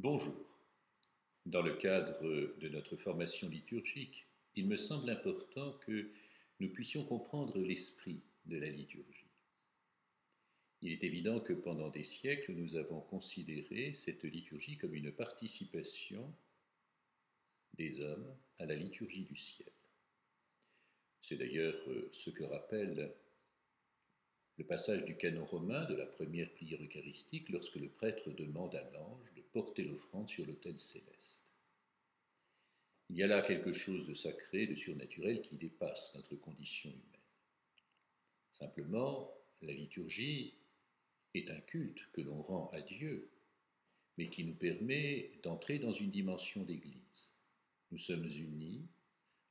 Bonjour. Dans le cadre de notre formation liturgique, il me semble important que nous puissions comprendre l'esprit de la liturgie. Il est évident que pendant des siècles, nous avons considéré cette liturgie comme une participation des hommes à la liturgie du ciel. C'est d'ailleurs ce que rappelle le passage du canon romain de la première prière eucharistique lorsque le prêtre demande à l'ange de porter l'offrande sur l'autel céleste. Il y a là quelque chose de sacré, de surnaturel qui dépasse notre condition humaine. Simplement, la liturgie est un culte que l'on rend à Dieu, mais qui nous permet d'entrer dans une dimension d'Église. Nous sommes unis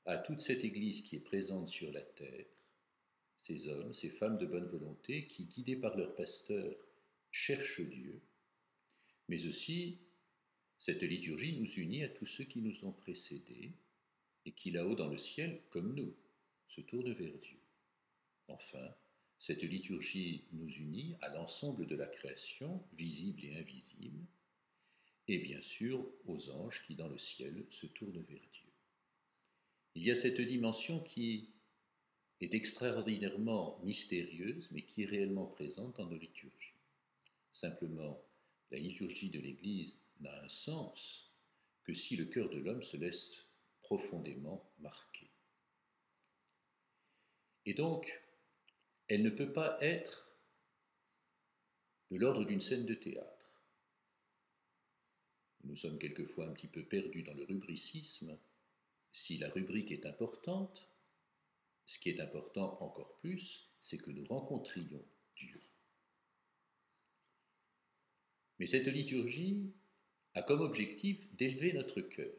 à toute cette Église qui est présente sur la terre, ces hommes, ces femmes de bonne volonté qui, guidés par leur pasteur, cherchent Dieu, mais aussi cette liturgie nous unit à tous ceux qui nous ont précédés et qui, là-haut dans le ciel, comme nous, se tournent vers Dieu. Enfin, cette liturgie nous unit à l'ensemble de la création, visible et invisible, et bien sûr aux anges qui, dans le ciel, se tournent vers Dieu. Il y a cette dimension qui est extraordinairement mystérieuse, mais qui est réellement présente dans nos liturgies. Simplement, la liturgie de l'Église n'a un sens que si le cœur de l'homme se laisse profondément marqué. Et donc, elle ne peut pas être de l'ordre d'une scène de théâtre. Nous sommes quelquefois un petit peu perdus dans le rubricisme. Si la rubrique est importante, ce qui est important encore plus, c'est que nous rencontrions Dieu. Mais cette liturgie a comme objectif d'élever notre cœur.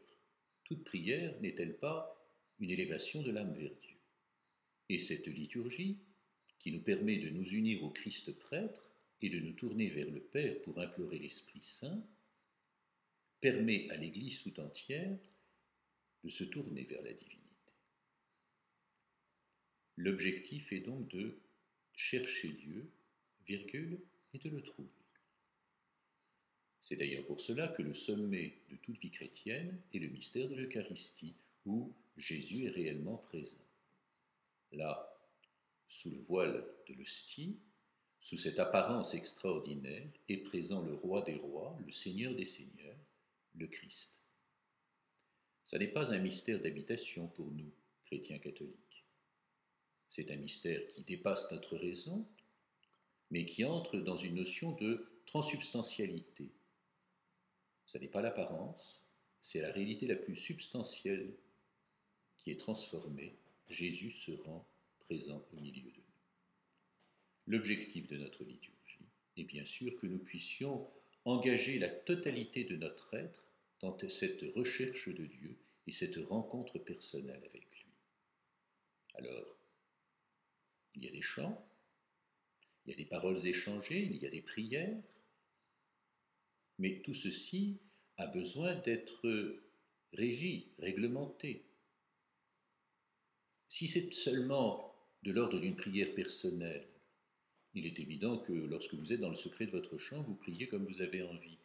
Toute prière n'est-elle pas une élévation de l'âme vers Dieu? Et cette liturgie, qui nous permet de nous unir au Christ prêtre et de nous tourner vers le Père pour implorer l'Esprit Saint, permet à l'Église tout entière de se tourner vers la divinité. L'objectif est donc de chercher Dieu, virgule, et de le trouver. C'est d'ailleurs pour cela que le sommet de toute vie chrétienne est le mystère de l'Eucharistie, où Jésus est réellement présent. Là, sous le voile de l'hostie, sous cette apparence extraordinaire, est présent le roi des rois, le Seigneur des seigneurs, le Christ. Ça n'est pas un mystère d'habitation pour nous, chrétiens catholiques. C'est un mystère qui dépasse notre raison, mais qui entre dans une notion de transsubstantialité. Ce n'est pas l'apparence, c'est la réalité la plus substantielle qui est transformée. Jésus se rend présent au milieu de nous. L'objectif de notre liturgie est bien sûr que nous puissions engager la totalité de notre être dans cette recherche de Dieu et cette rencontre personnelle avec lui. Alors, il y a des chants, il y a des paroles échangées, il y a des prières, mais tout ceci a besoin d'être régi, réglementé. Si c'est seulement de l'ordre d'une prière personnelle, il est évident que lorsque vous êtes dans le secret de votre chant, vous priez comme vous avez envie.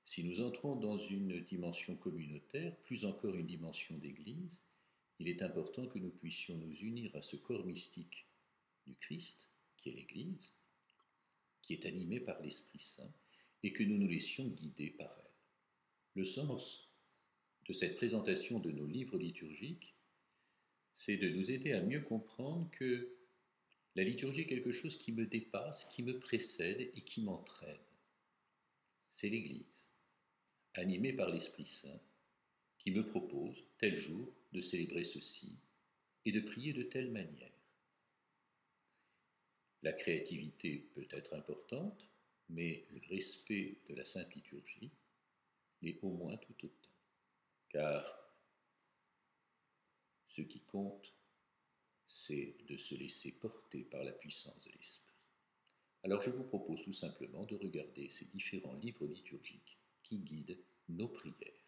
Si nous entrons dans une dimension communautaire, plus encore une dimension d'église, il est important que nous puissions nous unir à ce corps mystique du Christ, qui est l'Église, qui est animé par l'Esprit Saint, et que nous nous laissions guider par elle. Le sens de cette présentation de nos livres liturgiques, c'est de nous aider à mieux comprendre que la liturgie est quelque chose qui me dépasse, qui me précède et qui m'entraîne. C'est l'Église, animée par l'Esprit Saint, qui me propose, tel jour, de célébrer ceci et de prier de telle manière. La créativité peut être importante, mais le respect de la Sainte Liturgie l'est au moins tout autant. Car ce qui compte, c'est de se laisser porter par la puissance de l'Esprit. Alors je vous propose tout simplement de regarder ces différents livres liturgiques qui guident nos prières.